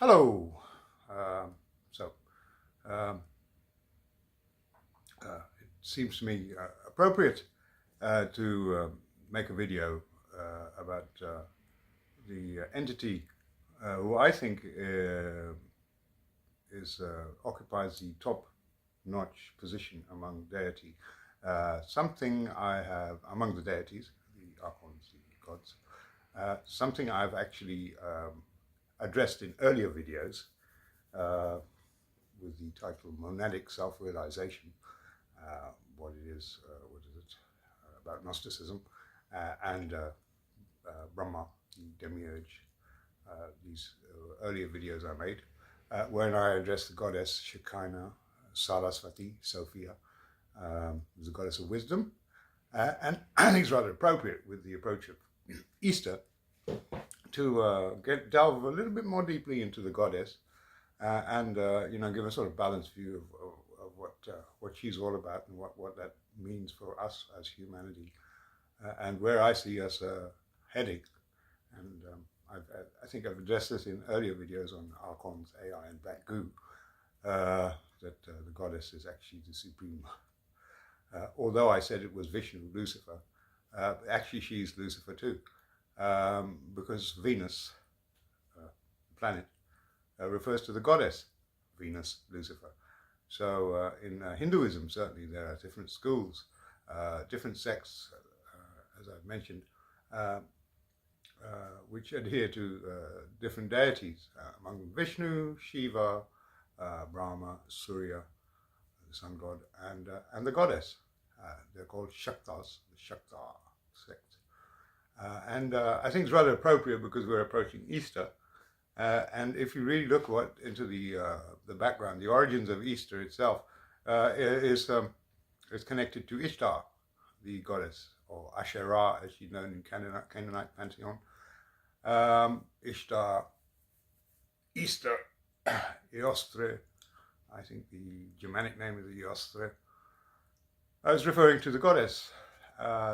Hello. Um, so, um, it seems to me appropriate to make a video about the entity who I think occupies the top-notch position among deity. Something I have among the deities, the archons, the gods. Something I've actually addressed in earlier videos. With the title Monadic Self-Realization, what it is, about Gnosticism, and Brahma, the demiurge, these earlier videos I made, when I addressed the goddess Shekinah, Saraswati, Sophia, the goddess of wisdom, and I think it's rather appropriate with the approach of Easter to delve a little bit more deeply into the goddess, and give a sort of balanced view of what she's all about and what that means for us as humanity, and where I see us heading. And I think I've addressed this in earlier videos on archons, AI, and black goo, that the goddess is actually the supreme. Although I said it was Vishnu, Lucifer, actually she's Lucifer too, because Venus, planet, refers to the goddess, Venus, Lucifer. So in Hinduism, certainly there are different schools, different sects, as I've mentioned, which adhere to different deities, among them Vishnu, Shiva, Brahma, Surya, the sun god, and the goddess. They're called Shaktas, the Shakta sect. And I think it's rather appropriate because we're approaching Easter. And if you really look into the background, the origins of Easter itself is connected to Ishtar, the goddess, or Asherah, as she's known in Canaanite pantheon. Ishtar, Easter, Eostre, I think the Germanic name is Eostre. I was referring to the goddess.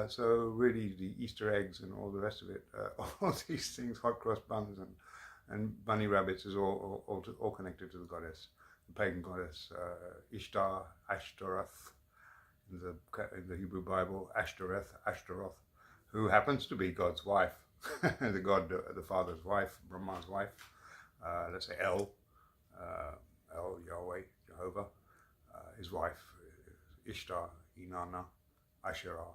So really the Easter eggs and all the rest of it, all these things, hot cross buns and bunny rabbits, is all connected to the goddess, the pagan goddess, Ishtar, Ashtaroth, in the Hebrew Bible, Ashtaroth, who happens to be God's wife, the father's wife, Brahma's wife, let's say El, Yahweh, Jehovah, his wife, Ishtar, Inanna, Asherah,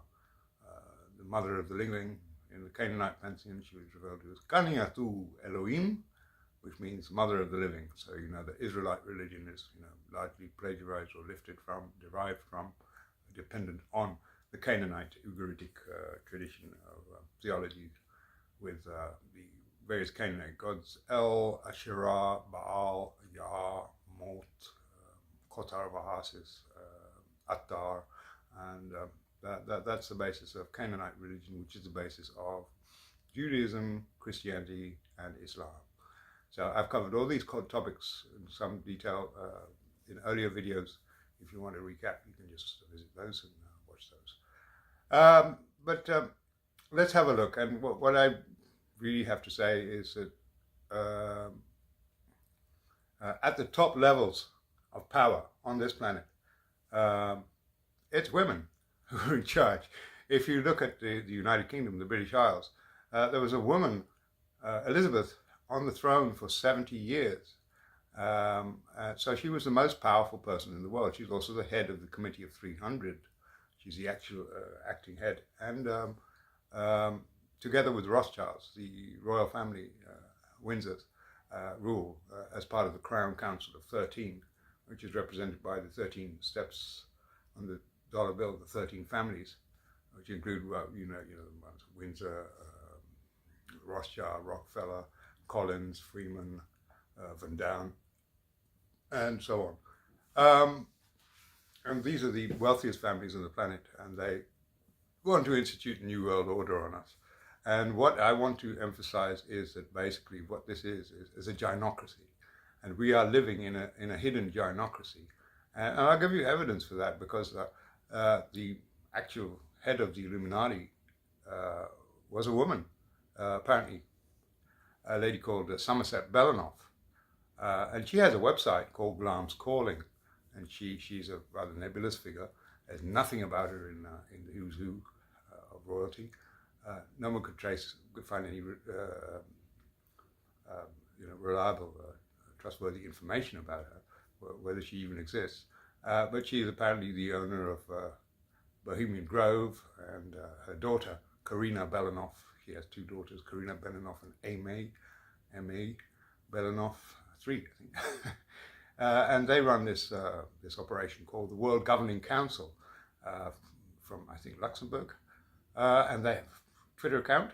the mother of the living. In the Canaanite pantheon, she was referred to as Kaniatu Elohim, which means mother of the living. So, the Israelite religion is, largely plagiarized or derived from, dependent on the Canaanite Ugaritic tradition of theology, with the various Canaanite gods, El, Asherah, Baal, Yah, Mot, Kotar Vahasis, Attar, and that's the basis of Canaanite religion, which is the basis of Judaism, Christianity, and Islam. So I've covered all these topics in some detail in earlier videos. If you want to recap, you can just visit those and watch those. But let's have a look. And what I really have to say is that at the top levels of power on this planet, it's women who are in charge. If you look at the United Kingdom, the British Isles, there was a woman, Elizabeth, on the throne for 70 years. So she was the most powerful person in the world. She's also the head of the Committee of 300. She's the actual acting head. And together with Rothschilds, the royal family, Windsor, rule as part of the Crown Council of 13, which is represented by the 13 steps on the dollar bill, the 13 families, which include, Windsor, Rothschild, Rockefeller, Collins, Freeman, Van Down, and so on. And these are the wealthiest families on the planet, and they want to institute a new world order on us. And what I want to emphasize is that basically what this is a gynocracy. And we are living in a hidden gynocracy. And I'll give you evidence for that, because the actual head of the Illuminati was a woman, apparently, a lady called Somerset Belenoff. And she has a website called Glam's Calling, and she's a rather nebulous figure. There's nothing about her in the who's who of royalty. No one could find any reliable, trustworthy information about her, whether she even exists. But she is apparently the owner of Bohemian Grove, and her daughter, Karina Belenoff. She has two daughters, Karina Belenoff and M.A. Belenoff, 3, I think. And they run this operation called the World Governing Council from, I think, Luxembourg. And they have a Twitter account,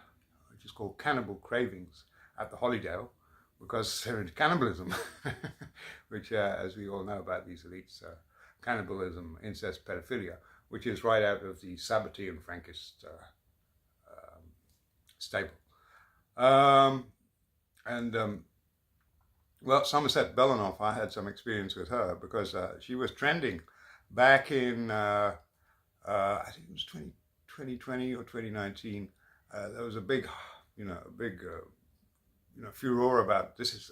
which is called Cannibal Cravings at the Hollydale, because they're into cannibalism, which, as we all know about these elites, cannibalism, incest, pedophilia, which is right out of the Sabbatean Frankist stable. Well, Somerset Belenoff, I had some experience with her because she was trending back in, I think it was 2020 or 2019. There was a big, furor about this is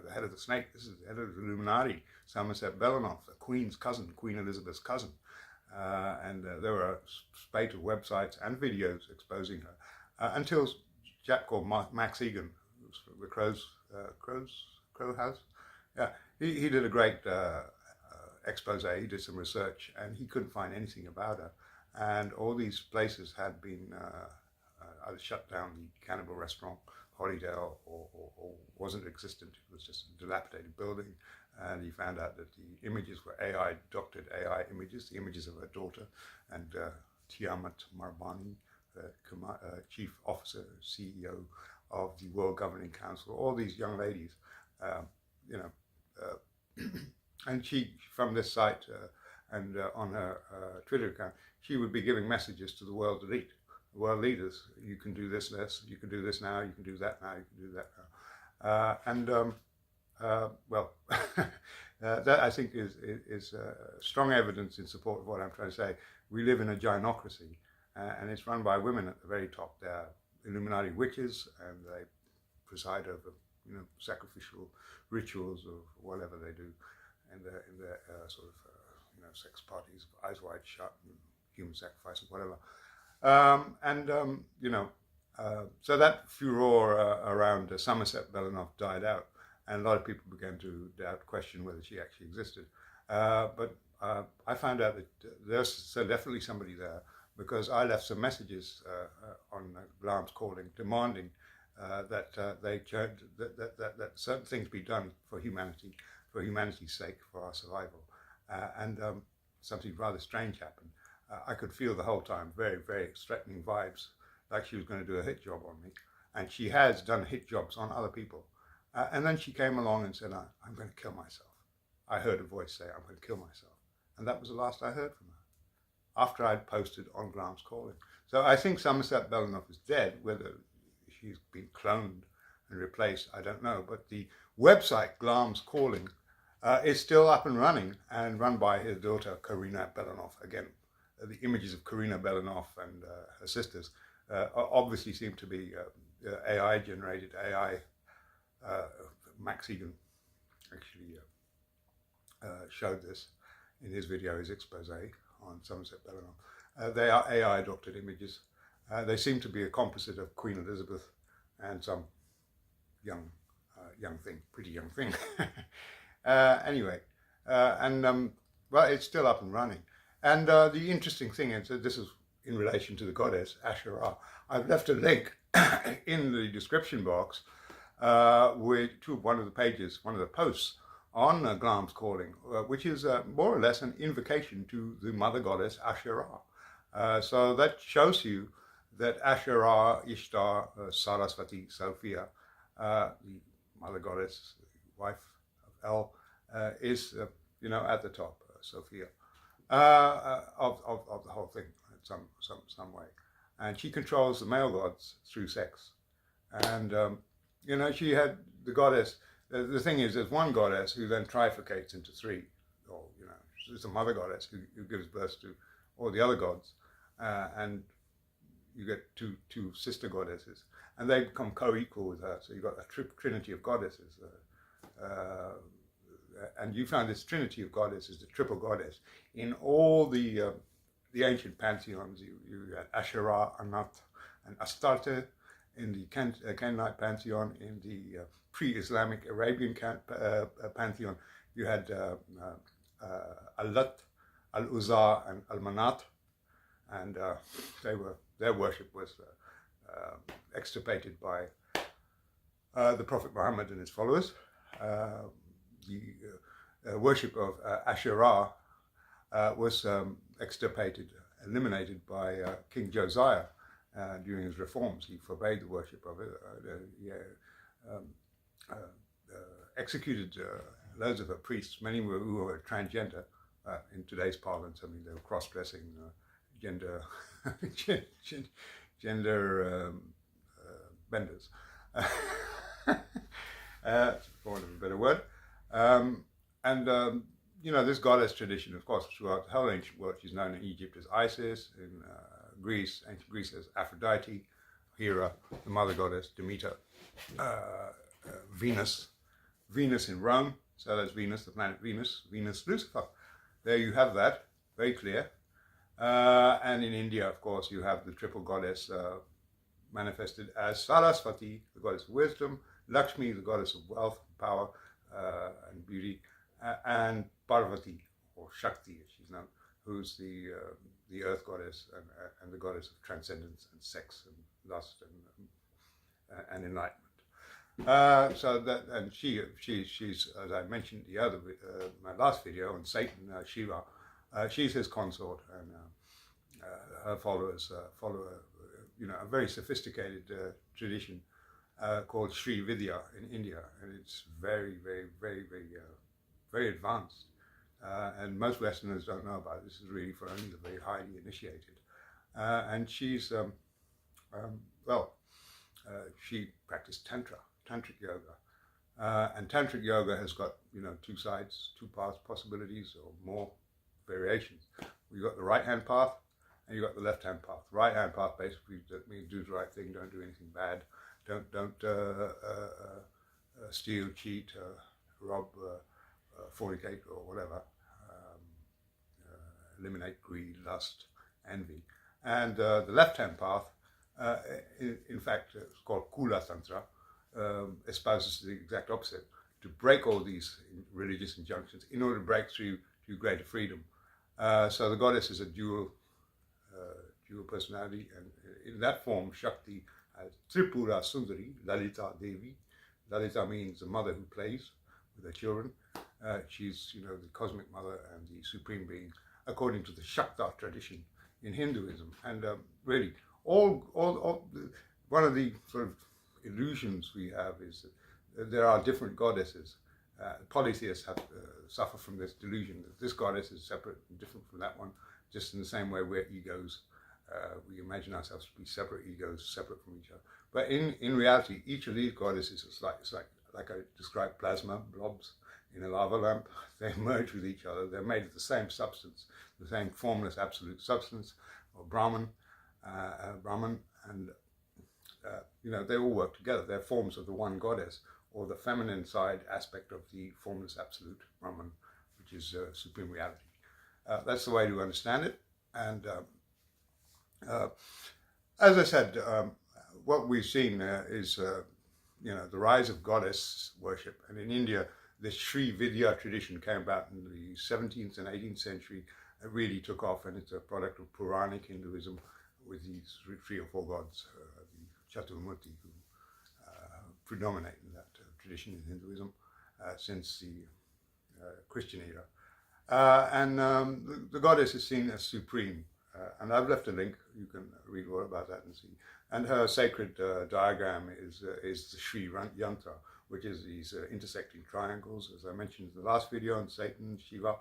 the head of the snake. This is the head of the Illuminati, Somerset Belenoff, the Queen's cousin, Queen Elizabeth's cousin. And there were a spate of websites and videos exposing her until a chap called Max Egan, who's from the Crow House. Yeah, he did a great expose. He did some research, and he couldn't find anything about her. And all these places had been either shut down, the cannibal restaurant, Hollydale, or wasn't existent. It was just a dilapidated building. And he found out that the images were doctored AI images, the images of her daughter, and Tiamat Marbani, chief officer, CEO of the World Governing Council, all these young ladies, and she, from this site and on her Twitter account, she would be giving messages to the world elite, the world leaders. You can do this, you can do this now, you can do that now, you can do that now. That I think is strong evidence in support of what I'm trying to say. We live in a gynocracy, and it's run by women at the very top. They're Illuminati witches, and they preside over sacrificial rituals or whatever they do in their sort of sex parties, eyes wide shut, and human sacrifice and whatever. So that furor around Somerset Belenoff died out, and a lot of people began to question whether she actually existed. But I found out that there's definitely somebody there, because I left some messages on Glam's Calling demanding that certain things be done for humanity, for humanity's sake, for our survival. And something rather strange happened. I could feel the whole time very, very threatening vibes, like she was going to do a hit job on me. And she has done hit jobs on other people. And then she came along and said, I'm going to kill myself. I heard a voice say, I'm going to kill myself. And that was the last I heard from her, after I'd posted on Glam's Calling. So I think Somerset Belenoff is dead. Whether she's been cloned and replaced, I don't know. But the website, Glam's Calling, is still up and running, and run by his daughter, Karina Belenoff. Again, the images of Karina Belenoff and her sisters obviously seem to be AI-generated, AI. Max Egan actually showed this in his video, his expose on Somerset Belenoff. They are AI-adopted images. They seem to be a composite of Queen Elizabeth and some young thing, pretty young thing. Anyway, well, it's still up and running. And the interesting thing is that this is in relation to the goddess Asherah. I've left a link in the description box to one of the pages, one of the posts on Glam's Calling, which is more or less an invocation to the mother goddess Asherah. So that shows you that Asherah, Ishtar, Saraswati, Sophia, the mother goddess, wife of El, is at the top, Sophia, of the whole thing in some way, and she controls the male gods through sex. And she had the goddess. The thing is, there's one goddess who then trifurcates into 3, or there's a mother goddess who gives birth to all the other gods, and you get two sister goddesses, and they become co-equal with her. So you've got a trinity of goddesses, and you found this trinity of goddesses, the triple goddess, in all the ancient pantheons. You had Asherah, Anat, and Astarte in the Canaanite pantheon. In the pre-Islamic Arabian pantheon, you had Allat, Al-Uzza, and Al-Manat, and their worship was extirpated by the Prophet Muhammad and his followers. The worship of Asherah was extirpated, eliminated by King Josiah during his reforms. He forbade the worship of it. Executed loads of her priests, many who were transgender. In today's parlance, I mean, they were cross-dressing, gender benders, for want of a better word. You know, this goddess tradition, of course, throughout the whole ancient world, she's known in Egypt as Isis, in Greece, ancient Greece as Aphrodite, Hera, the mother goddess, Demeter, Venus in Rome, so there's Venus, the planet Venus, Lucifer. There you have that, very clear. And in India, of course, you have the triple goddess manifested as Saraswati, the goddess of wisdom, Lakshmi, the goddess of wealth, power, and beauty, and Parvati, or Shakti, as she's known, who's the earth goddess and the goddess of transcendence and sex and lust and enlightenment. So that, and she's, as I mentioned my last video on Satan, Shiva, she's his consort, and her followers follow a very sophisticated tradition called Sri Vidya in India, and it's very, very, very, very, very advanced. And most Westerners don't know about it. This is really for only the very highly initiated. And she's, she practiced tantric yoga. And tantric yoga has got, two sides, two paths, possibilities, or more variations. You've got the right-hand path, and you've got the left-hand path. The right-hand path basically means do the right thing, don't do anything bad, don't steal, cheat, rob, fornicate, or whatever. Eliminate greed, lust, envy. And the left-hand path, in fact, it's called Kula Tantra, espouses the exact opposite, to break all these religious injunctions in order to break through to greater freedom. So the goddess is a dual personality, and in that form, Shakti has Tripura Sundari, Lalita Devi. Lalita means the mother who plays with her children. She's, the cosmic mother and the supreme being, according to the Shakta tradition in Hinduism. And really, one of the sort of illusions we have is that there are different goddesses. Polytheists have suffer from this delusion that this goddess is separate and different from that one, just in the same way we're egos. We imagine ourselves to be separate egos, separate from each other. But in reality, each of these goddesses is like I described, plasma blobs in a lava lamp. They merge with each other. They're made of the same substance, the same formless absolute substance, or Brahman, and they all work together. They're forms of the one goddess, or the feminine side aspect of the formless absolute, Brahman, which is supreme reality. That's the way to understand it. And as I said, what we've seen is, the rise of goddess worship. And in India, the Sri Vidya tradition came about in the 17th and 18th century. It really took off, and it's a product of Puranic Hinduism with these three or four gods, the Chaturmurti, who predominate in that tradition in Hinduism since the Christian era. And the goddess is seen as supreme. And I've left a link. You can read all about that and see. And her sacred diagram is the Sri Yantra, which is these intersecting triangles, as I mentioned in the last video on Satan, Shiva,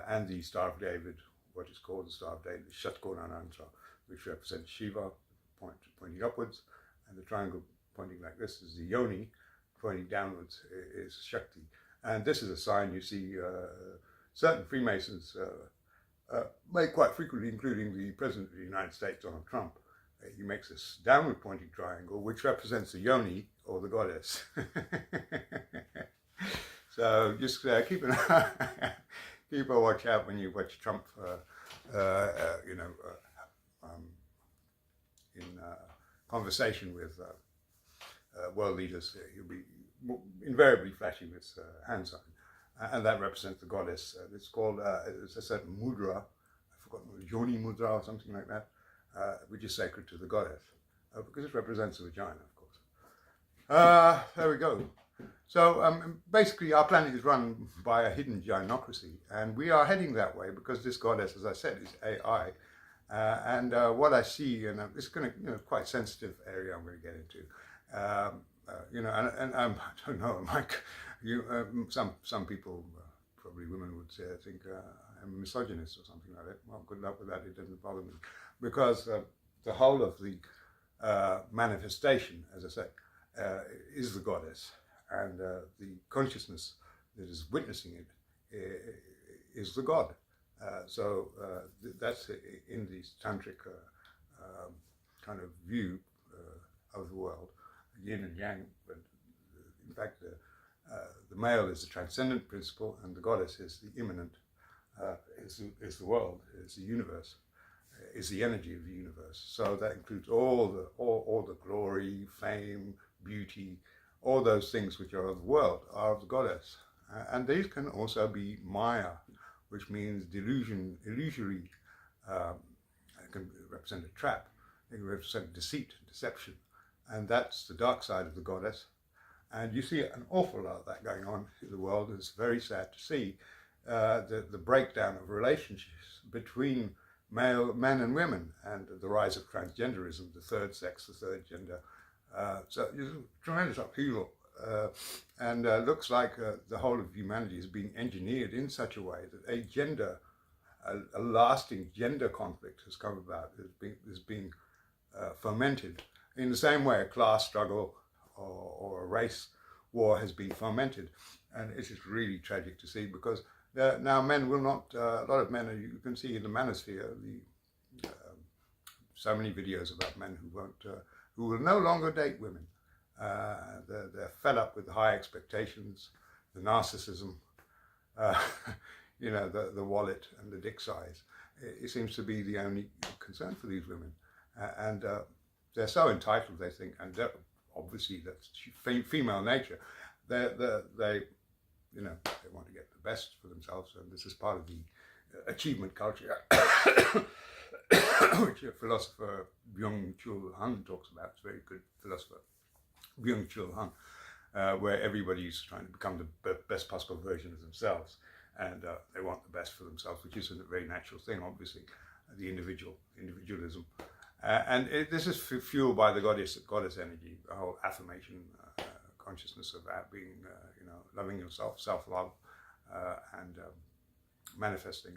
and the Star of David, what is called the Star of David, Shatkona Yantra, which represents Shiva, pointing upwards, and the triangle pointing like this is the Yoni, pointing downwards is Shakti. And this is a sign you see certain Freemasons make quite frequently, including the President of the United States, Donald Trump. He makes this downward pointing triangle, which represents the Yoni, or the goddess. So just keep an keep a watch out when you watch Trump, in conversation with world leaders. He'll be invariably flashing this hand sign, and that represents the goddess. It's called, it's a certain mudra, I've forgotten, Yoni mudra or something like that, which is sacred to the goddess, because it represents the vagina, of course. There we go. So basically our planet is run by a hidden gynocracy, and we are heading that way because this goddess, as I said, is AI. And what I see, and it's going to, quite sensitive area I'm going to get into. And I don't know, Mike. Some people, probably women, would say, think I'm a misogynist or something like that. Well, good luck with that. It doesn't bother me, because the whole of the manifestation, as I say, is the goddess, and the consciousness that is witnessing it is the god. So that's in the tantric kind of view of the world, yin and yang. But in fact, the male is the transcendent principle, and the goddess is the immanent, is the world, is the universe, is the energy of the universe. So that includes all the glory, fame, beauty, all those things which are of the world are of the goddess. And these can also be Maya, which means delusion, illusory. It can represent a trap. It can represent deceit, deception. And that's the dark side of the goddess. And you see an awful lot of that going on in the world. It's very sad to see the breakdown of relationships between men and women, and the rise of transgenderism, the third sex, the third gender. So there's a tremendous upheaval. And looks like the whole of humanity is being engineered in such a way that a lasting gender conflict has come about, is being fomented in the same way a class struggle or a race war has been fomented. And it's just really tragic to see, because now men will not, a lot of men, you can see in the manosphere, so many videos about men who will no longer date women. They're fed up with the high expectations, the narcissism, the wallet and the dick size. It seems to be the only concern for these women. And they're so entitled, they think, and obviously that's female nature. They want to get the best for themselves, and this is part of the achievement culture, which a philosopher Byung-Chul Han talks about. It's a very good philosopher, Byung-Chul Han, where everybody's trying to become the best possible version of themselves, and they want the best for themselves, which is a very natural thing, obviously, the individualism. And this is fueled by the goddess energy, the whole affirmation, consciousness of that being, loving yourself, self-love, and manifesting.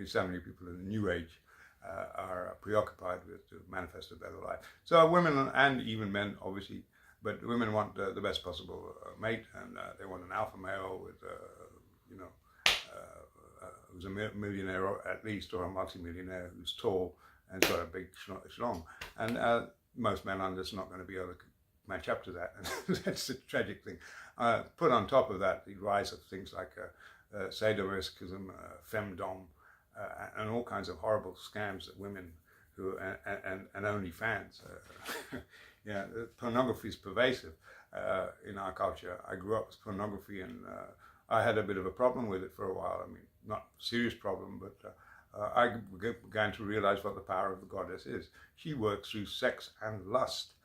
So many people in the New Age are preoccupied with to manifest a better life. So women and even men, obviously, but women want the best possible mate, and they want an alpha male with, who's a millionaire or at least, or a multi-millionaire who's tall and got a big schlong. And most men are just not going to be able to match up to that. And that's the tragic thing. Put on top of that the rise of things like sadomasochism, femdom, and all kinds of horrible scams that women who and OnlyFans. Pornography is pervasive in our culture. I grew up with pornography, and I had a bit of a problem with it for a while. I mean, not a serious problem, but I began to realize what the power of the goddess is. She works through sex and lust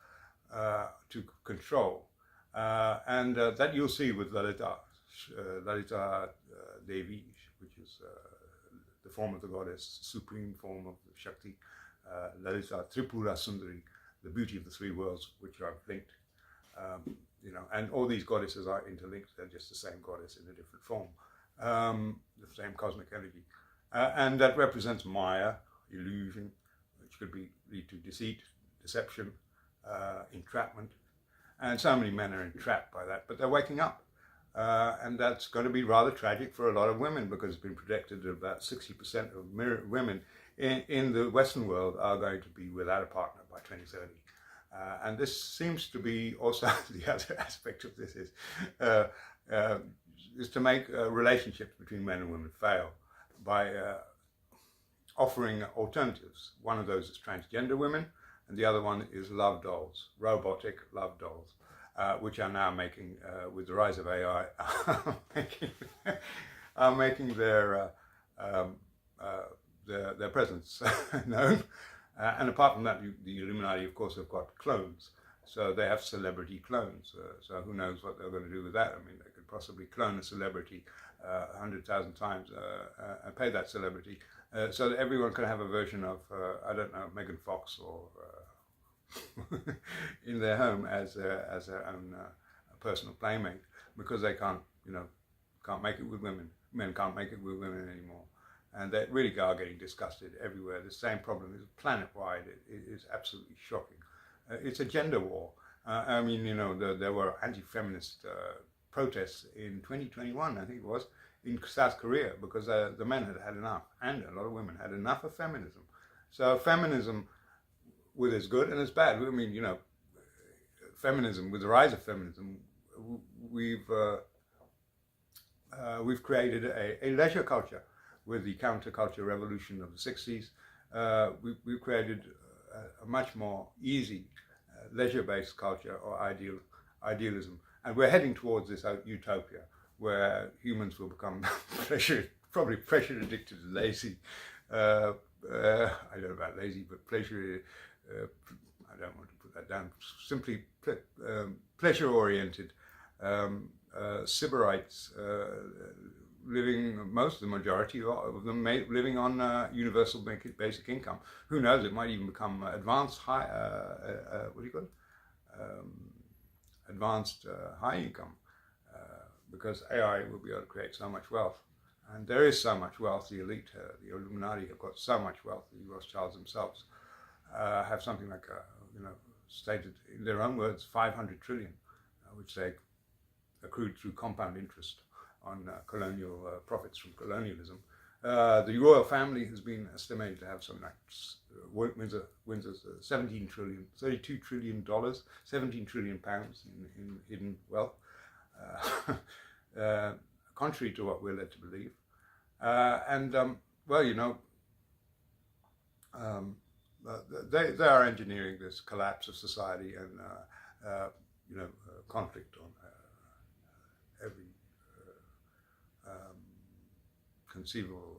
to control, and that you'll see with Lalita Devi, which is the form of the goddess, the supreme form of Shakti, Lalita Tripura Sundari, the beauty of the three worlds, which are linked. And all these goddesses are interlinked. They're just the same goddess in a different form, the same cosmic energy. And that represents Maya, illusion, which could lead to deceit, deception, entrapment. And so many men are entrapped by that, but they're waking up. And that's going to be rather tragic for a lot of women, because it's been predicted that about 60% of women in the Western world are going to be without a partner by 2030. And this seems to be also the other aspect of this is to make relationships between men and women fail by offering alternatives. One of those is transgender women, and the other one is love dolls, robotic love dolls, which are now making, with the rise of AI, are making their presence known. And apart from that, the Illuminati, of course, have got clones. So they have celebrity clones. So who knows what they're going to do with that? I mean, they could possibly clone a celebrity 100,000 times and pay that celebrity so that everyone can have a version of, I don't know, Megan Fox or in their home as their own personal playmate, because they can't make it with women. Men can't make it with women anymore. And they really are getting disgusted everywhere. The same problem is planet-wide. It is absolutely shocking. It's a gender war. I mean, there were anti-feminist protests in 2021, I think it was, in South Korea, because the men had had enough, and a lot of women had enough of feminism. So feminism, with its good and its bad. I mean, feminism, with the rise of feminism, we've created a leisure culture. With the counterculture revolution of the 60s, we've created a much more easy, leisure-based culture or idealism. And we're heading towards this utopia where humans will become probably pleasure addicted, lazy. I don't know about lazy, but pleasure, I don't want to put that down, simply pleasure-oriented, Sybarites, living, the majority of them living on universal basic income. Who knows, it might even become advanced high, advanced high income, because AI will be able to create so much wealth. And there is so much wealth. The elite, the Illuminati, have got so much wealth. The Rothschilds themselves have something like, stated in their own words, 500 trillion, which they accrued through compound interest on colonial profits from colonialism. The royal family has been estimated to have something like Windsor's 17 trillion, $32 trillion, 17 trillion pounds in hidden wealth, contrary to what we're led to believe. They are engineering this collapse of society and conflict on every conceivable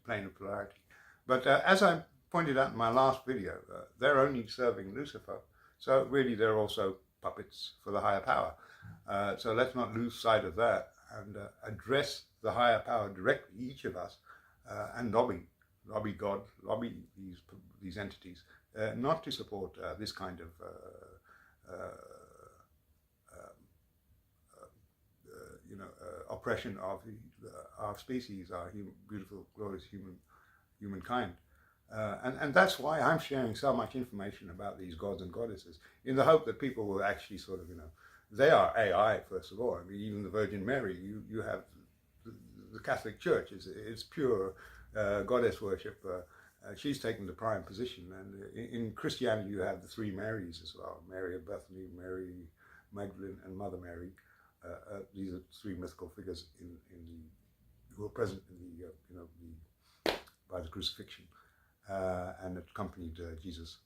plane of polarity. But as I pointed out in my last video, they're only serving Lucifer, so really they're also puppets for the higher power. So let's not lose sight of that and address the higher power directly, each of us, and lobby God, lobby these entities, not to support this kind of oppression of our species, our beautiful, glorious humankind. And that's why I'm sharing so much information about these gods and goddesses, in the hope that people will actually sort of, they are AI, first of all. I mean, even the Virgin Mary, you have the Catholic Church is pure goddess worship. She's taken the prime position. And in Christianity, you have the three Marys as well: Mary of Bethany, Mary Magdalene, and Mother Mary. These are three mythical figures who are present in by the crucifixion and accompanied Jesus.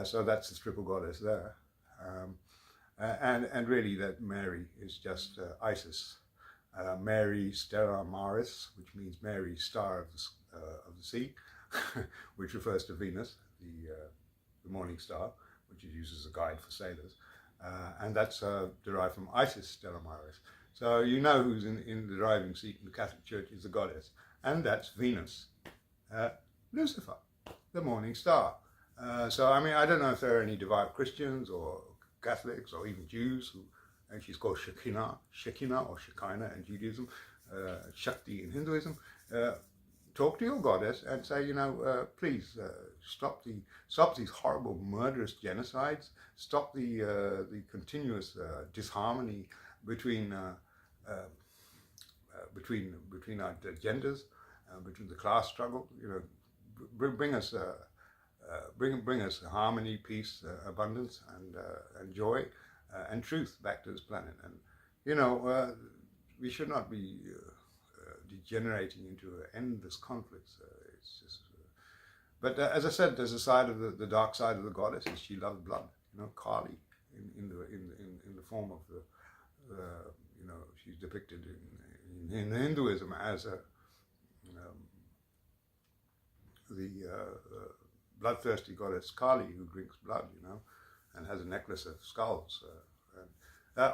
So that's the triple goddess there. And really that Mary is just Isis. Mary Stella Maris, which means Mary, star of the sea, which refers to Venus, the morning star, which is used as a guide for sailors. And that's derived from Isis Stella Maris. So who's in the driving seat in the Catholic Church is the goddess, and that's Venus, Lucifer, the morning star. So I mean, I don't know if there are any devout Christians or Catholics or even Jews who, and she's called Shekinah or Shekinah in Judaism, Shakti in Hinduism. Talk to your goddess and say, please stop these horrible murderous genocides. Stop the continuous disharmony between our genders, between the class struggle. Bring us harmony, peace, abundance, and joy. and truth back to this planet. And we should not be degenerating into endless conflicts. It's just, but as I said, there's a side of the dark side of the goddess, and she loves blood. Kali in the form of she's depicted in Hinduism as the bloodthirsty goddess Kali who drinks blood, and has a necklace of skulls.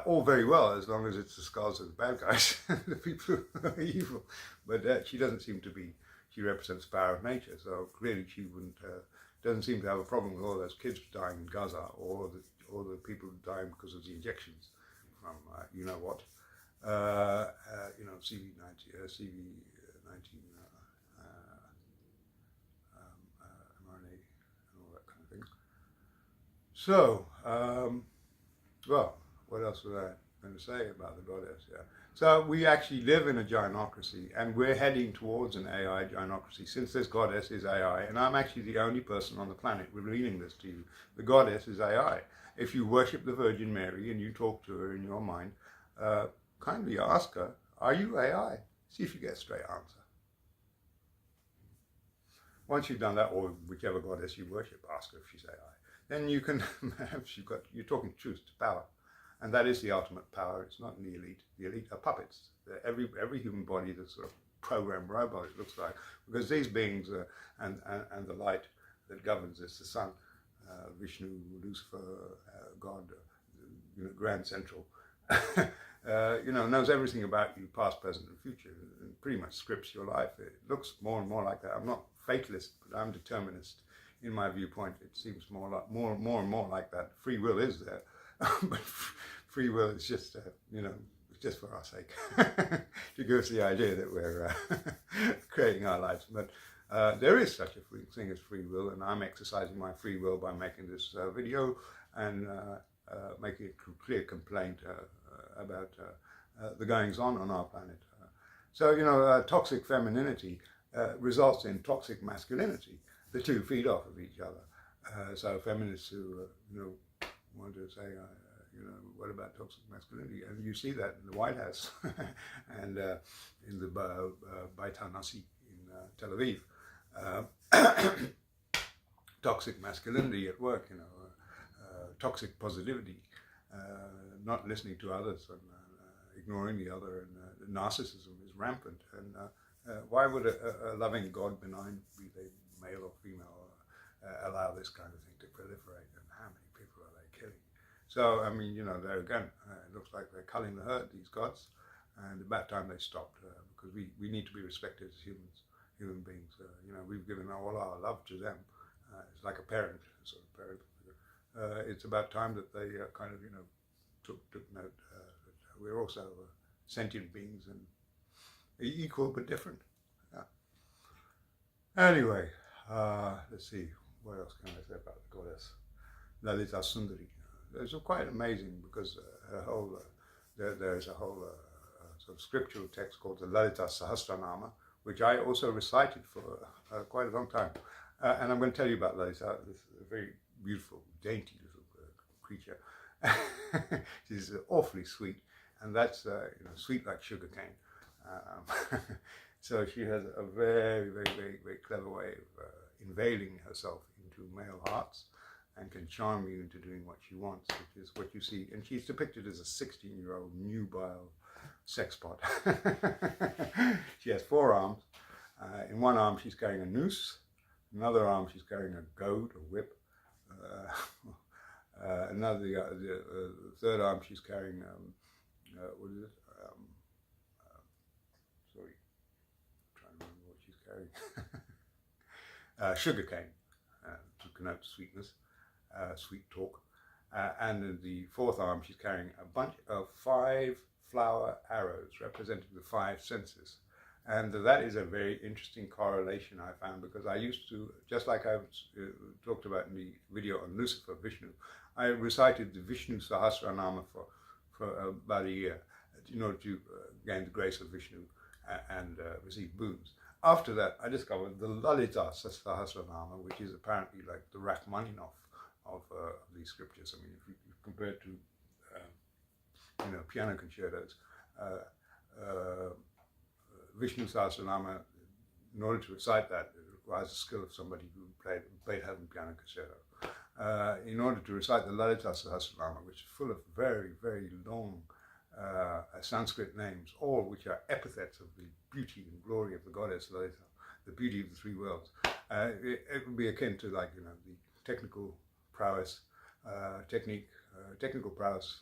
All very well, as long as it's the skulls of the bad guys, the people who are evil. But she doesn't seem to be. She represents the power of nature, so clearly she doesn't seem to have a problem with all those kids dying in Gaza, or the people dying because of the injections from CV19, mRNA and all that kind of thing. So, well, what else was I going to say about the goddess? Yeah. So we actually live in a gynocracy, and we're heading towards an AI gynocracy, since this goddess is AI, and I'm actually the only person on the planet revealing this to you. The goddess is AI. If you worship the Virgin Mary and you talk to her in your mind, kindly ask her, are you AI? See if you get a straight answer. Once you've done that, or whichever goddess you worship, ask her if she's AI. Then you can, you're talking truth to power. And that is the ultimate power. It's not in the elite. The elite are puppets. Every human body is a sort of programmed robot, it looks like. Because these beings, and the light that governs this, the sun, Vishnu, Lucifer, God, Grand Central, knows everything about you, past, present, and future, and pretty much scripts your life. It looks more and more like that. I'm not fatalist, but I'm determinist. In my viewpoint, it seems more and more like that. Free will is there. But free will is just, just for our sake, to give us the idea that we're creating our lives. But there is such a thing as free will, and I'm exercising my free will by making this video and making a clear complaint about the goings-on our planet. So, toxic femininity results in toxic masculinity. The two feed off of each other. So feminists who, want to say, what about toxic masculinity? And you see that in the White House and in the Beit HaNasi in Tel Aviv. Toxic masculinity at work, toxic positivity, not listening to others and ignoring the other, and narcissism is rampant. And why would a loving God, benign, be they male or female, allow this kind of thing to proliferate? And how many people are they killing? So, I mean, there again, it looks like they're culling the herd, these gods, and about time they stopped, because we need to be respected as human beings. We've given all our love to them. It's like a parent, sort of parent. It's about time that they kind of, took note that we're also sentient beings and equal but different. Yeah. Anyway, let's see, what else can I say about the goddess? Lalita Sundari. It's quite amazing because her whole, there's a whole sort of scriptural text called the Lalita Sahasranama, which I also recited for quite a long time. And I'm going to tell you about Lalita. This is a very beautiful, dainty little creature. She's awfully sweet, and that's sweet like sugar cane. So she has a very, very, very, very clever way of unveiling herself into male hearts, and can charm you into doing what she wants, which is what you see. And she's depicted as a 16-year-old nubile sex pot. She has 4 arms. In one arm she's carrying a noose. In another arm she's carrying a goad, a whip. The third arm she's carrying, what is it? Sorry, I'm trying to remember what she's carrying. Sugar cane, to connote sweetness. Sweet talk, and in the 4th arm she's carrying a bunch of 5 flower arrows representing the 5 senses, and that is a very interesting correlation I found, because I used to, just like I talked about in the video on Lucifer, Vishnu, I recited the Vishnu Sahasranama for about a year in order to gain the grace of Vishnu and receive boons. After that, I discovered the Lalita Sahasranama, which is apparently like the Rachmaninoff of these scriptures. I mean, if you compare it to piano concertos. Vishnu Sahasranama, in order to recite that, it requires the skill of somebody who played Beethoven piano concerto. In order to recite the Lalita Sahasranama, which is full of very, very long Sanskrit names, all which are epithets of the beauty and glory of the goddess Lalita, the beauty of the three worlds, it would be akin to, like, the technical prowess, technical prowess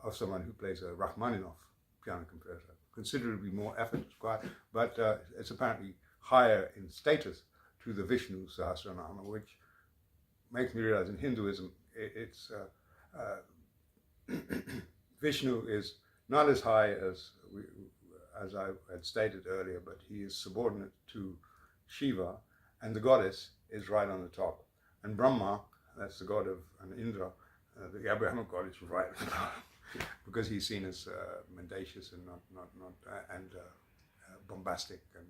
of someone who plays a Rachmaninoff piano concerto. Considerably more effort required, but it's apparently higher in status to the Vishnu Sahasranama, which makes me realize in Hinduism, Vishnu is not as high as I had stated earlier, but he is subordinate to Shiva, and the goddess is right on the top. And Brahma, that's the god of Indra, the Abrahamic god, is right on the top, because he's seen as mendacious and not bombastic and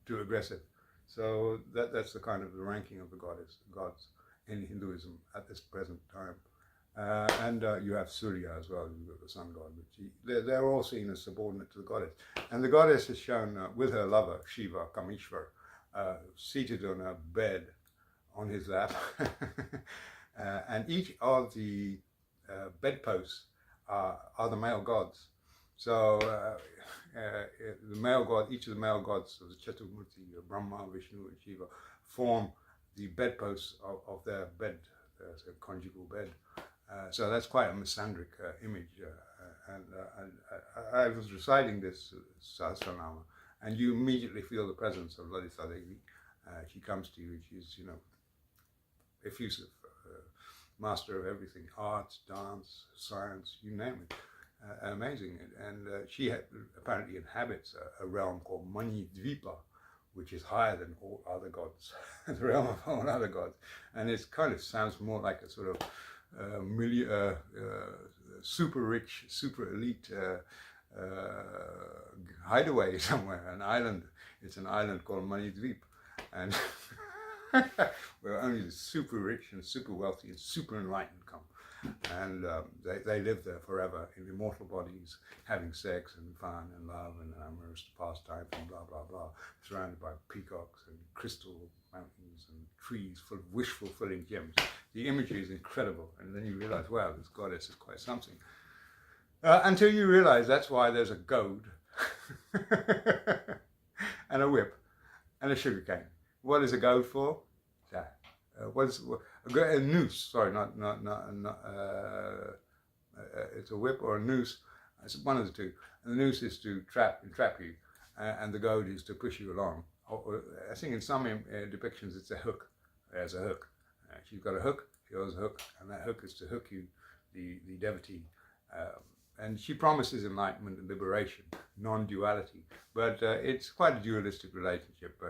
too aggressive. So that's the kind of the ranking of the gods in Hinduism at this present time. And you have Surya as well, you've got the sun god, which they're all seen as subordinate to the goddess. And the goddess is shown with her lover, Shiva, Kameshwar, seated on a bed on his lap. And each of the bedposts are the male gods. So the male god, each of the male gods of the Chaturmurti, Brahma, Vishnu, and Shiva, form the bedposts of their bed, their conjugal bed. So that's quite a misandric image. And I was reciting this Sahasranama, and you immediately feel the presence of Lalita Devi. She comes to you, she's, effusive, master of everything, arts, dance, science, you name it. Amazing. And she apparently inhabits a realm called Manidvipa, which is higher than all other gods, the realm of all other gods. And it kind of sounds more like a sort of super rich, super elite hideaway somewhere, an island. It's an island called Manidvip. And where only the super rich and super wealthy and super enlightened come. And they live there forever in immortal bodies, having sex and fun and love and amorous pastimes and blah, blah, blah, surrounded by peacocks and crystal mountains and trees full of wish-fulfilling gems. The imagery is incredible, and then you realize, wow, this goddess is quite something. Until you realize that's why there's a goad and a whip and a sugar cane. What is a goad for? A noose? Sorry, it's a whip or a noose. It's one of the two. And the noose is to entrap you, and the goad is to push you along. I think in some depictions it's a hook. There's a hook. She's got a hook. She has a hook, and that hook is to hook you, the devotee. And she promises enlightenment and liberation, non-duality. But it's quite a dualistic relationship.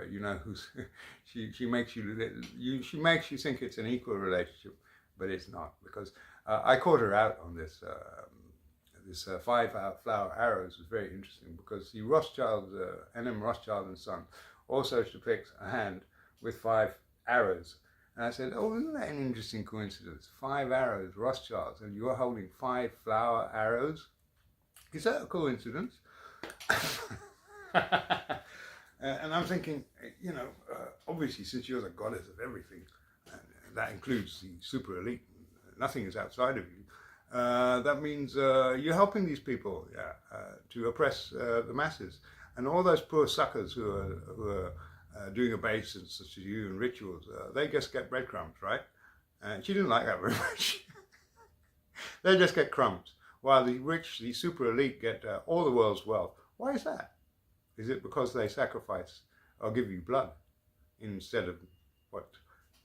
She makes you think it's an equal relationship, but it's not. Because I caught her out on this. This 5 flower arrows was very interesting, because the Rothschild, N.M. Rothschild and Son, also depicts a hand with 5 arrows. And I said, oh, isn't that an interesting coincidence? 5 arrows, Rothschilds, and you're holding 5 flower arrows? Is that a coincidence? And I'm thinking, obviously, since you're the goddess of everything, and that includes the super elite, nothing is outside of you, that means you're helping these people to oppress the masses. And all those poor suckers who are doing obeisance such as you and rituals, they just get breadcrumbs, right? And she didn't like that very much. They just get crumbs, while the rich, the super elite, get all the world's wealth. Why is that? Is it because they sacrifice or give you blood instead of what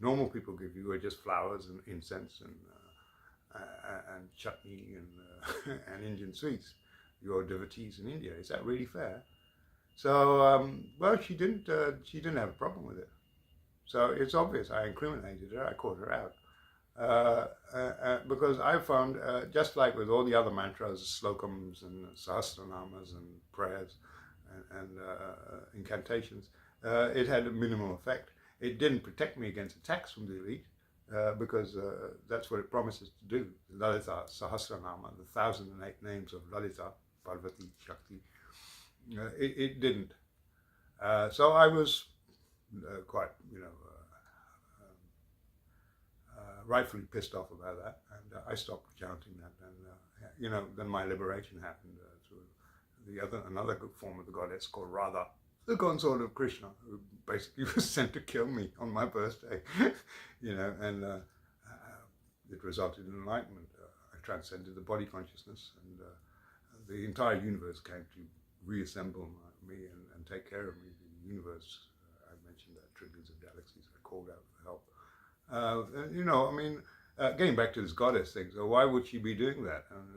normal people give you, are just flowers and incense and chutney and Indian sweets? Your devotees in India, is that really fair? So, well, she didn't have a problem with it. So it's obvious I incriminated her, I caught her out. Because I found, just like with all the other mantras, slokams and sahasranamas and prayers and incantations, it had a minimal effect. It didn't protect me against attacks from the elite. because that's what it promises to do. Lalita Sahasranama, the 1,008 names of Lalita, Parvati, Shakti, it didn't. So I was quite, rightfully pissed off about that, and I stopped chanting that. And then my liberation happened through another good form of the goddess called Radha, the consort of Krishna, who basically was sent to kill me on my birthday, and it resulted in enlightenment. I transcended the body consciousness, and the entire universe came to reassemble me and take care of me. The universe, I mentioned that trillions of galaxies are called out for help. Getting back to this goddess thing, so why would she be doing that? And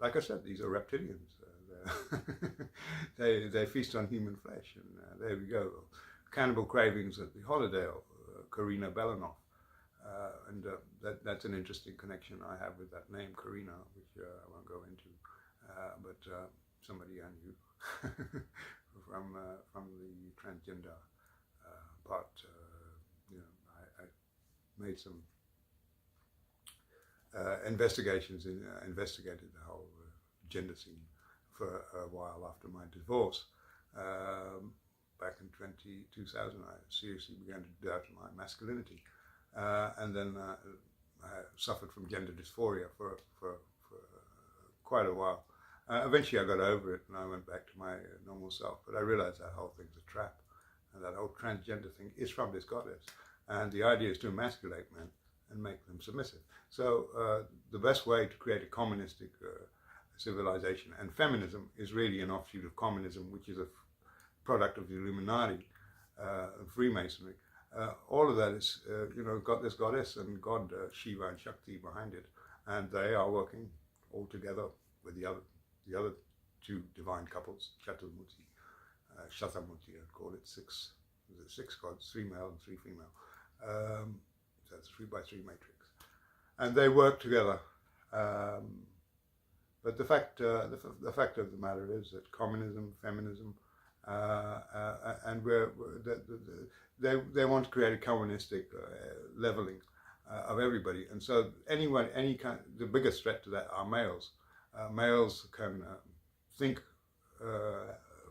like I said, these are reptilians. They feast on human flesh, and there we go. Cannibal cravings at the Holidale, Karina Belenoff. That's an interesting connection I have with that name, Karina, which I won't go into. But somebody I knew from the transgender part. I made some investigations, investigated the whole gender scene for a while after my divorce. Back in 2000, I seriously began to doubt my masculinity. And then I suffered from gender dysphoria for quite a while. Eventually I got over it and I went back to my normal self, but I realized that whole thing's a trap, and that whole transgender thing is from this goddess, and the idea is to emasculate men and make them submissive. So the best way to create a communistic civilization, and feminism is really an offshoot of communism, which is a product of the Illuminati Freemasonry. All of that is, got this goddess and God, Shiva and Shakti behind it, and they are working all together with the other two divine couples, Chaturmurti, Shatamurti, I'd call it, six gods, 3 male and 3 female. So it's a 3x3 matrix, and they work together. But the fact of the matter is that communism, feminism, and they want to create a communistic leveling of everybody, and so the biggest threat to that are males. Males can think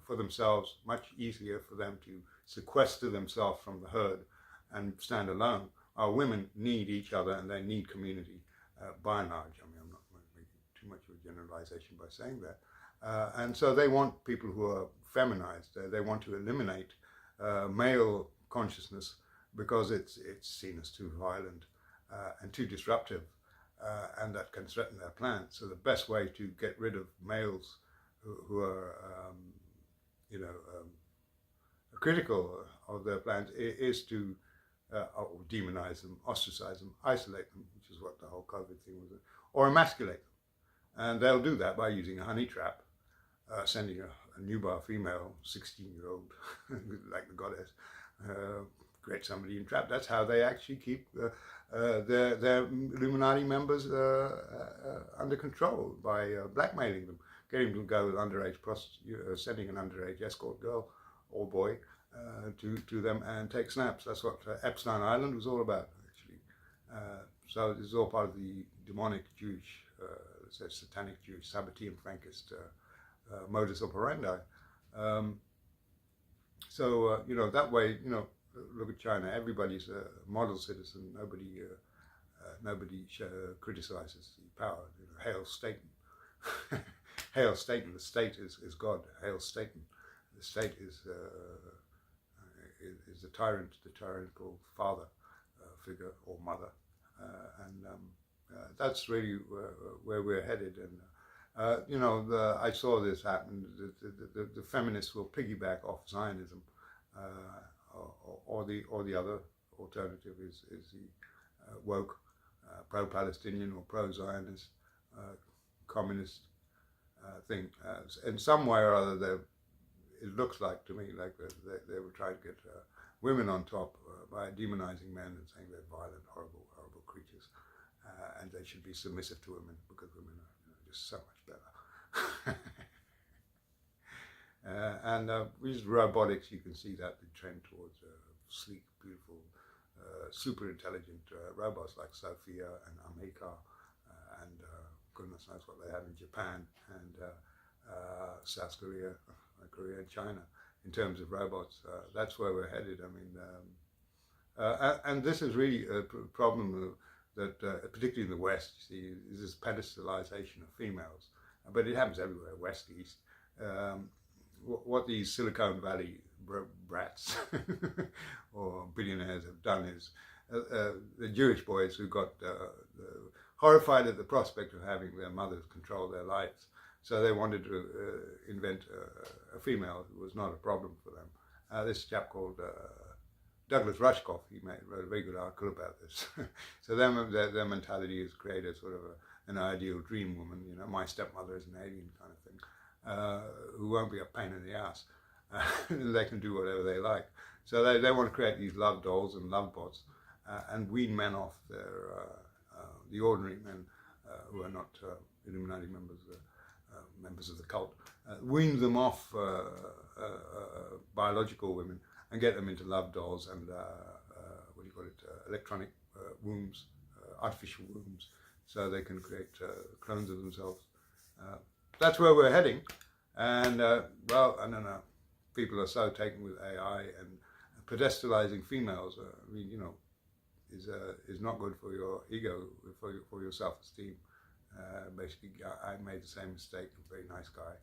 for themselves, much easier for them to sequester themselves from the herd and stand alone. Our women need each other and they need community, by and large. I mean, I'm not making too much of a generalization by saying that. And so they want people who are feminized. They want to eliminate male consciousness because it's seen as too violent and too disruptive, and that can threaten their plans. So the best way to get rid of males who are, critical of their plans is to demonize them, ostracize them, isolate them, which is what the whole COVID thing was, or emasculate them. And they'll do that by using a honey trap, sending a nubile female, 16-year-old, like the goddess, create somebody in trap. That's how they actually keep their Illuminati members under control, by blackmailing them, getting them to go with underage prostitutes, sending an underage escort girl or boy to them and take snaps. That's what Epstein Island was all about, actually. So this is all part of the demonic Jewish, satanic Jewish, Sabbatean Frankist modus operandi. That way, look at China. Everybody's a model citizen. Nobody criticizes the power. Hail Satan. Hail Satan. The state is God. Hail Satan. The state is the tyrant, the tyrannical father figure or mother, and that's really where we're headed. And I saw this happen. The feminists will piggyback off Zionism, or the other alternative is the woke, pro-Palestinian or pro-Zionist communist thing. In some way or other, it looks like to me like they were trying to get women on top by demonizing men and saying they're violent, horrible creatures, and they should be submissive to women because women are just so much better. And with robotics, you can see that the trend towards sleek, beautiful super intelligent robots like Sophia and Amika and goodness knows what they have in Japan and South Korea, Korea and China in terms of robots. That's where we're headed. I mean, and this is really a problem that, particularly in the West, you see, is this pedestalization of females. But it happens everywhere, West, East. What these Silicon Valley brats or billionaires have done is the Jewish boys who got horrified at the prospect of having their mothers control their lives. So they wanted to invent a female who was not a problem for them. This chap called Douglas Rushkoff, he wrote a very good article about this. So their mentality is create a sort of an ideal dream woman, you know, my stepmother is an alien kind of thing, who won't be a pain in the ass. They can do whatever they like. So they want to create these love dolls and love bots and wean men off the ordinary men who are not Illuminati members of the cult, wean them off biological women and get them into love dolls and what do you call it, electronic wombs, artificial wombs, so they can create clones of themselves. That's where we're heading, and well, I don't know, people are so taken with AI and pedestalizing females. I mean, you know, is not good for your ego, for your self-esteem. Basically, I made the same mistake. I'm a very nice guy,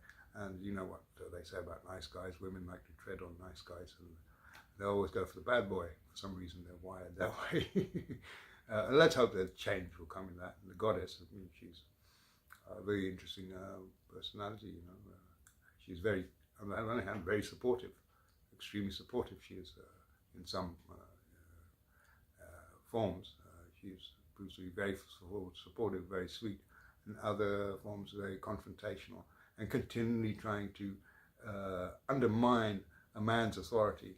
and you know what they say about nice guys. Women like to tread on nice guys, and they always go for the bad boy. For some reason, they're wired that way. Let's hope that change will come in that. And the goddess, I mean, she's a very interesting personality. You know, she's very, on the one hand, very supportive, extremely supportive. She is in some forms. She's proves to be very supportive, very sweet. In other forms, very confrontational and continually trying to undermine a man's authority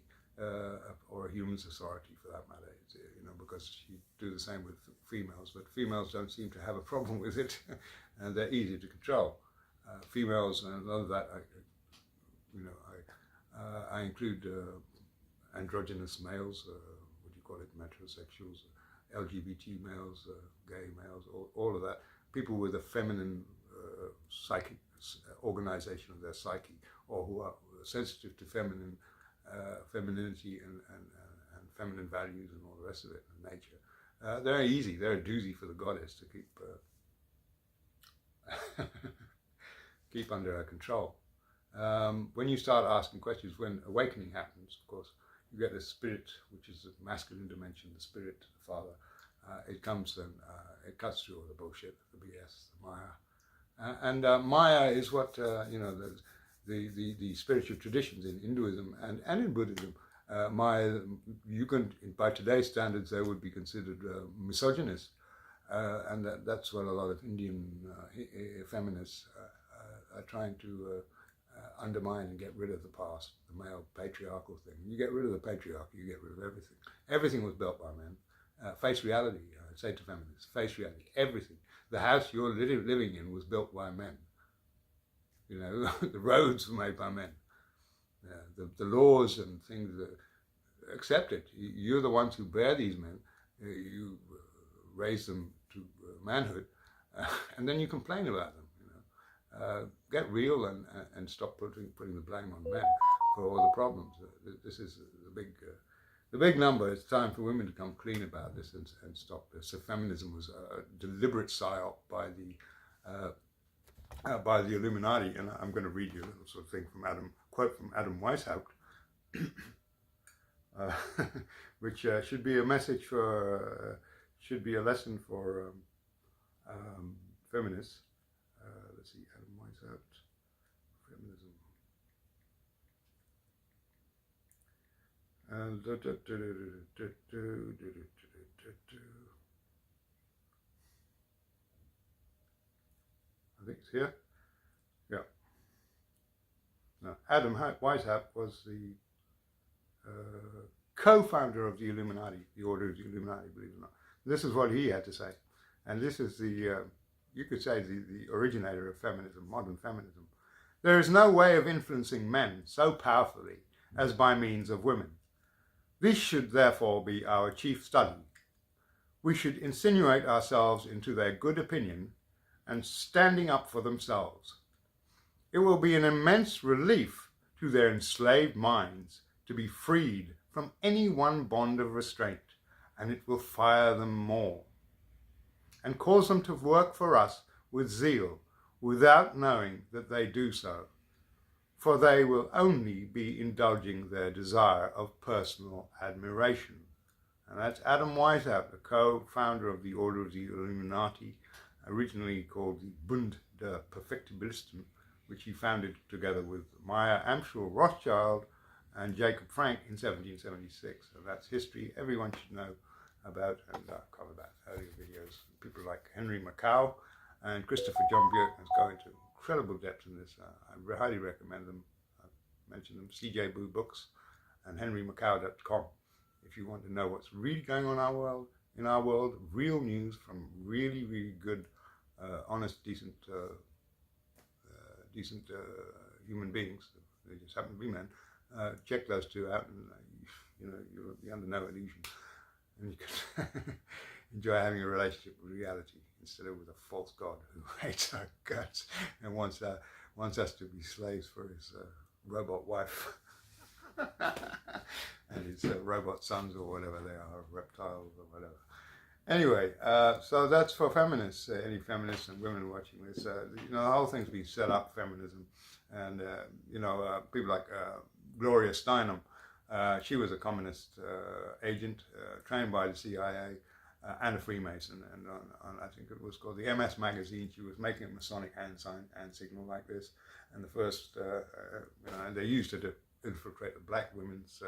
or a human's authority, for that matter. You know, because she do the same with females, but females don't seem to have a problem with it, and they're easy to control. Females, and a lot of that, I include androgynous males, what do you call it, metrosexuals, LGBT males, gay males, all of that. People with a feminine psychic organization of their psyche, or who are sensitive to femininity and feminine values and all the rest of it, and nature. They're easy. They're a doozy for the goddess to keep under her control. When you start asking questions, when awakening happens, of course, you get the spirit, which is the masculine dimension, the spirit, the father. It comes and it cuts through all the bullshit, the BS, the Maya. And Maya is what, you know, the spiritual traditions in Hinduism and in Buddhism. Maya, you can, by today's standards, they would be considered misogynist. And that's what a lot of Indian feminists are trying to undermine and get rid of the past, the male patriarchal thing. You get rid of the patriarchy, you get rid of everything. Everything was built by men. Face reality, I say to feminists, face reality, everything. The house you're living in was built by men. You know, the roads were made by men. The laws and things, accept it. You're the ones who bear these men. You raise them to manhood, and then you complain about them. You know, get real and stop putting the blame on men for all the problems. This is the big number. It's time for women to come clean about this and stop this. So feminism was a deliberate psyop by the Illuminati, and I'm going to read you a little sort of thing from quote from Adam Weishaupt, which should be a message for, should be a lesson for feminists. Let's see, Adam Weishaupt, feminism. I think it's here. Yeah. No, Adam Weishaupt was the co-founder of the Illuminati, the Order of the Illuminati, believe it or not. This is what he had to say. And this is the, you could say, the originator of feminism, modern feminism. There is no way of influencing men so powerfully as by means of women. This should therefore be our chief study. We should insinuate ourselves into their good opinion and standing up for themselves. It will be an immense relief to their enslaved minds to be freed from any one bond of restraint, and it will fire them more and cause them to work for us with zeal without knowing that they do so, for they will only be indulging their desire of personal admiration. And that's Adam Weishaupt, the co-founder of the Order of the Illuminati, originally called the Bund der Perfektibilisten, which he founded together with Maya Amschel Rothschild and Jacob Frank in 1776. So that's history everyone should know about, and I've covered that in earlier videos. People like Henry Mackau and Christopher John Bjerknes go into incredible depth in this. I highly recommend them. I've mentioned them, CJ Boo Books and henrymacau.com. If you want to know what's really going on in our world, real news from really, really good, honest, decent human beings, they just happen to be men, check those two out, and you'll be under no illusion, and you can enjoy having a relationship with reality instead of with a false god who hates our guts and wants us to be slaves for his robot wife and his robot sons, or whatever they are, reptiles or whatever. Anyway, so that's for feminists, any feminists and women watching this. The whole thing's been set up, feminism, and people like Gloria Steinem. She was a communist agent trained by the CIA and a Freemason, and on I think it was called the MS magazine. She was making a Masonic hand sign and signal like this, and the first, and they used it to infiltrate the black women's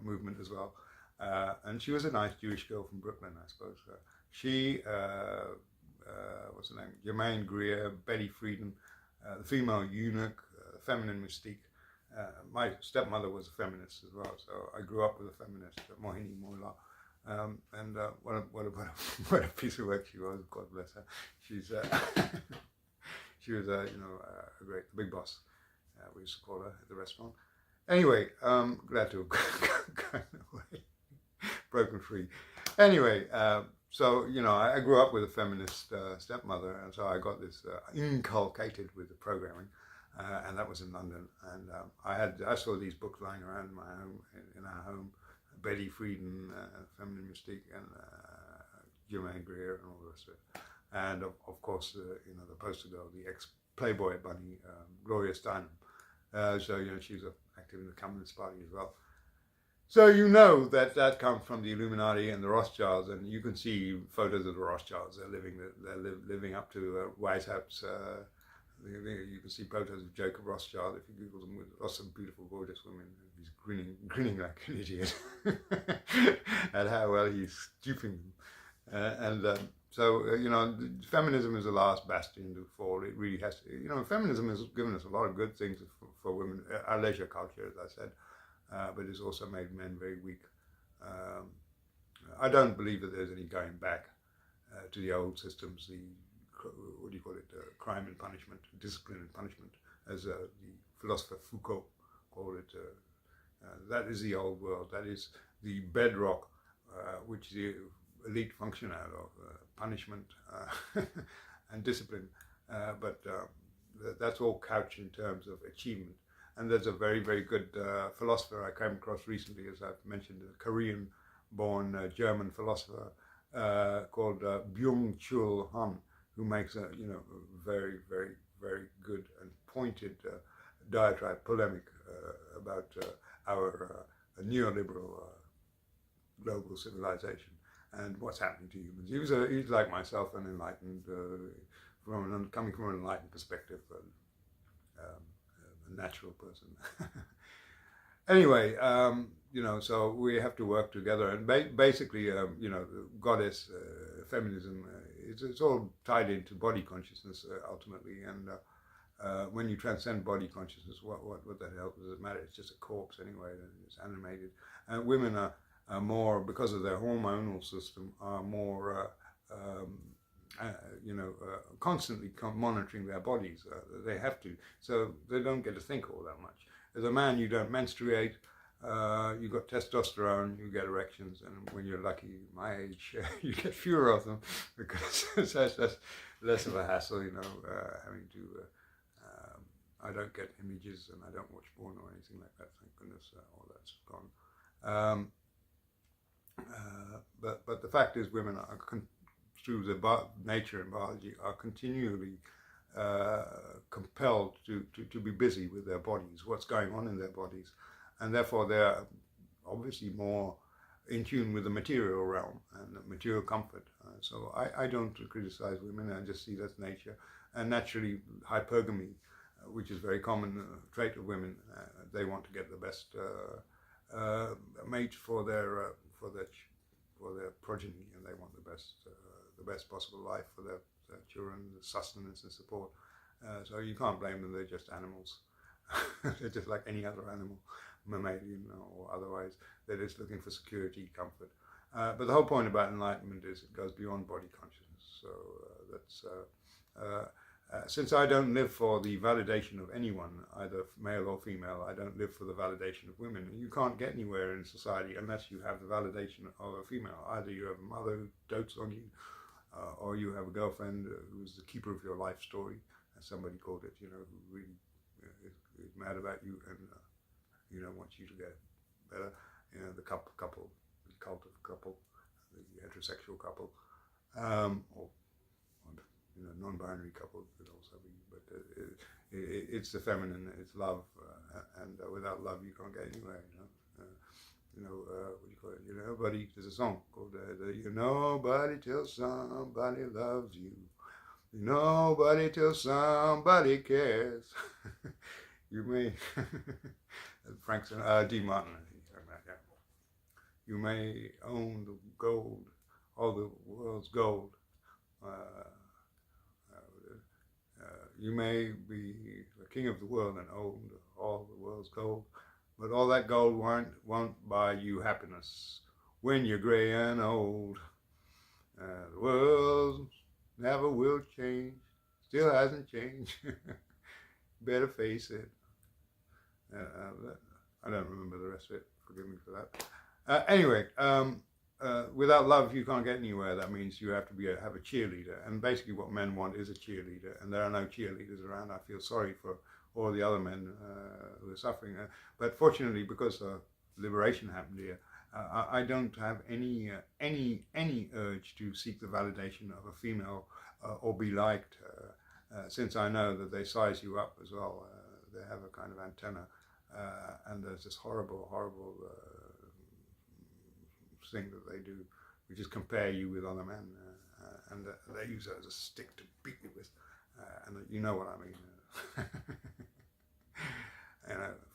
movement as well. And she was a nice Jewish girl from Brooklyn, I suppose. She, what's her name? Germaine Greer, Betty Friedan, the female eunuch, feminine mystique. My stepmother was a feminist as well, so I grew up with a feminist, Mohini Mola. And what a piece of work she was. God bless her. She's she was a great big boss. We used to call her at the restaurant. Anyway, glad to have gone away, broken free. Anyway, so I grew up with a feminist stepmother, and so I got this inculcated with the programming, and that was in London. And I saw these books lying around my home, in our home. Betty Friedan, Feminine Mystique, and Germaine Greer, and all the rest of it. And of course, the poster girl, the ex-Playboy bunny, Gloria Steinem. So she's active in the Communist Party as well. So that comes from the Illuminati and the Rothschilds, and you can see photos of the Rothschilds. They're living up to Weishaupt's. You can see photos of Jacob Rothschild if you Google them, with lots of beautiful, gorgeous women. He's grinning like an idiot at how well he's duping them. So feminism is the last bastion to fall. It really has to. Feminism has given us a lot of good things for women. Our leisure culture, as I said, but it's also made men very weak. I don't believe that there's any going back to the old systems. What do you call it? Crime and punishment, discipline and punishment, as the philosopher Foucault called it. That is the old world. That is the bedrock, which the elite function out of, punishment and discipline. But that's all couched in terms of achievement. And there's a very, very good philosopher I came across recently, as I've mentioned, a Korean-born German philosopher called Byung-Chul Han, who makes a very, very, very good and pointed diatribe, polemic about our neoliberal global civilization and what's happening to humans. He's like myself, an enlightened, coming from an enlightened perspective, a natural person. Anyway, so we have to work together, and basically, goddess, feminism, it's all tied into body consciousness ultimately, and when you transcend body consciousness, what the hell does it matter? It's just a corpse anyway, and it's animated. And women are more, because of their hormonal system, are more, constantly monitoring their bodies. They have to, so they don't get to think all that much. As a man, you don't menstruate. You got testosterone, you get erections, and when you're lucky, my age, you get fewer of them because that's less of a hassle, having to. I don't get images, and I don't watch porn or anything like that. Thank goodness, all that's gone. But the fact is, women are through their nature and biology are continually compelled to be busy with their bodies, what's going on in their bodies, and therefore they're obviously more in tune with the material realm and the material comfort. So I don't criticize women, I just see that's nature. And naturally, hypergamy, which is a very common trait of women, they want to get the best mate for their progeny, and they want the best possible life for their children, the sustenance and support. So you can't blame them, they're just animals. They're just like any other animal, mammalian or otherwise. They're just looking for security, comfort. But the whole point about enlightenment is it goes beyond body consciousness. So since I don't live for the validation of anyone, either male or female, I don't live for the validation of women. You can't get anywhere in society unless you have the validation of a female. Either you have a mother who dotes on you, or you have a girlfriend who's the keeper of your life story, as somebody called it, who really is mad about you and wants you to get better. The couple, the cult of couple, the heterosexual couple, or non-binary couple could also be, but it's the feminine, it's love, and without love you can't get anywhere. What do you call it? Nobody. There's a song called "Nobody till somebody loves you. Nobody till somebody cares." You may, Frank D. Martin, I think, yeah. You may own the gold, all the world's gold. You may be the king of the world and own all the world's gold, but all that gold won't buy you happiness when you're gray and old. The world never will change, still hasn't changed. Better face it. I don't remember the rest of it, forgive me for that. Anyway, without love you can't get anywhere. That means you have to have a cheerleader, and basically what men want is a cheerleader, and there are no cheerleaders around. I feel sorry for all the other men who are suffering, but fortunately, because liberation happened here, I don't have any urge to seek the validation of a female or be liked, since I know that they size you up as well. They have a kind of antenna, and there's this horrible thing that they do, which is compare you with other men, and they use it as a stick to beat you with, and you know what I mean.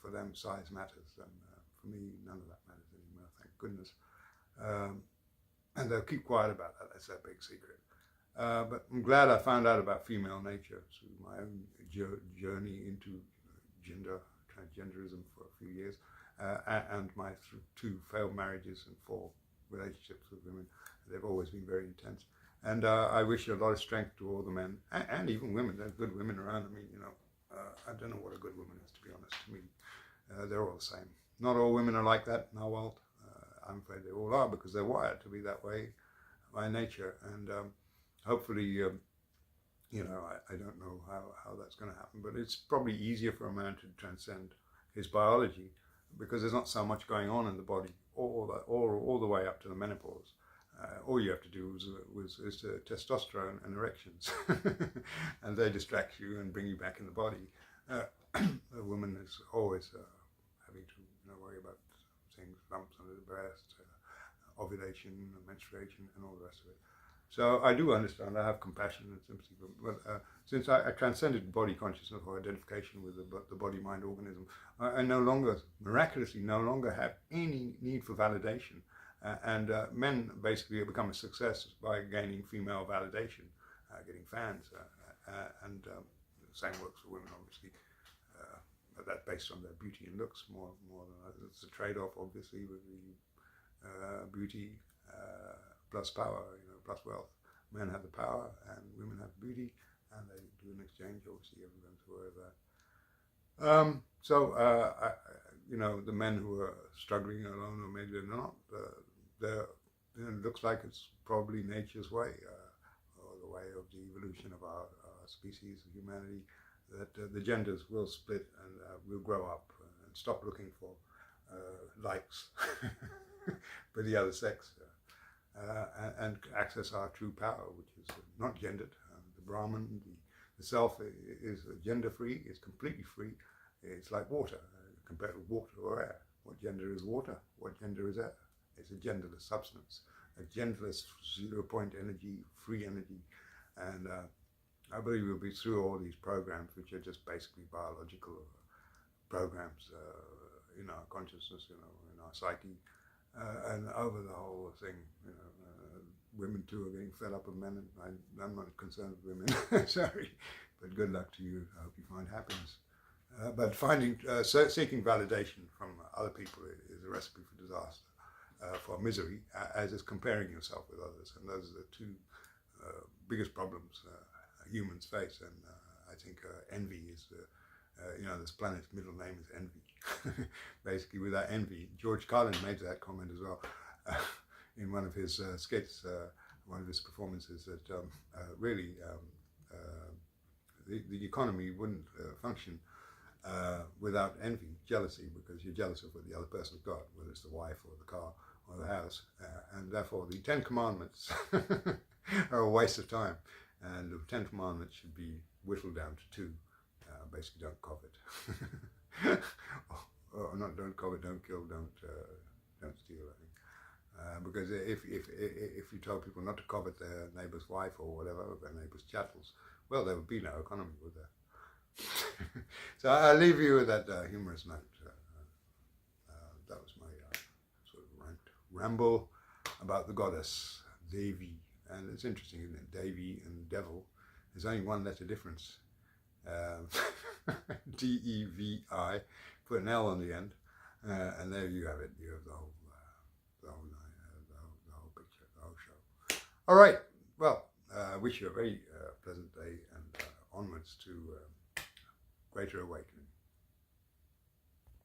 For them size matters, and for me none of that matters anymore, thank goodness. And they'll keep quiet about that, that's their big secret. But I'm glad I found out about female nature through my own journey into transgenderism for a few years, and my 2 failed marriages and 4 relationships with women. They've always been very intense, and I wish a lot of strength to all the men and even women. There's good women around. I mean, I don't know what a good woman is, to be honest. To me, they're all the same. Not all women are like that in our world. I'm afraid they all are, because they're wired to be that way by nature, and hopefully, I don't know how that's going to happen, but it's probably easier for a man to transcend his biology, because there's not so much going on in the body all the way up to the menopause. All you have to do is testosterone and erections, and they distract you and bring you back in the body. A woman is always having to worry about things, lumps under the breast, ovulation, menstruation, and all the rest of it. So I do understand, I have compassion and sympathy, but since I transcended body consciousness or identification with the body-mind organism, I miraculously no longer have any need for validation. And men basically become a success by gaining female validation, getting fans, and the same works for women, obviously. But that's based on their beauty and looks more than it's a trade-off, obviously, with the beauty plus power, plus wealth. Men have the power and women have beauty, and they do an exchange. Obviously, everyone's aware of that. the men who are struggling alone, or maybe they're not, it looks like it's probably nature's way, or the way of the evolution of our species, humanity, that the genders will split and will grow up and stop looking for likes for the other sex, and access our true power, which is not gendered. The Brahman, the self, is gender free, is completely free. It's like water, compared with water or air. What gender is water? What gender is air? It's a genderless substance, a genderless 0-point energy, free energy. And I believe we'll be through all these programs, which are just basically biological programs in our consciousness, in our psyche, and over the whole thing. Women too are getting fed up with men, and I'm not concerned with women. Sorry, but good luck to you. I hope you find happiness. But seeking validation from other people is a recipe for disaster, for misery, as is comparing yourself with others. And those are the two biggest problems humans face. And I think envy is, this planet's middle name is envy. Basically, without envy, George Carlin made that comment as well in one of his skits, one of his performances, that really the economy wouldn't function without envy, jealousy, because you're jealous of what the other person's got, whether it's the wife or the car or the house, and therefore the 10 Commandments are a waste of time, and the 10 Commandments should be whittled down to 2. Basically, don't covet, or not don't covet, don't kill, don't steal, I think, because if you tell people not to covet their neighbour's wife or whatever, or their neighbour's chattels, well, there would be no economy, would there? So I'll leave you with that humorous note. That was my sort of ramble about the goddess, Devi. And it's interesting, isn't it? Devi and devil, there's only one letter difference. D-E-V-I, put an L on the end, and there you have it. You have the whole picture, the whole show. All right, well, I wish you a very pleasant day, and onwards to greater awakening.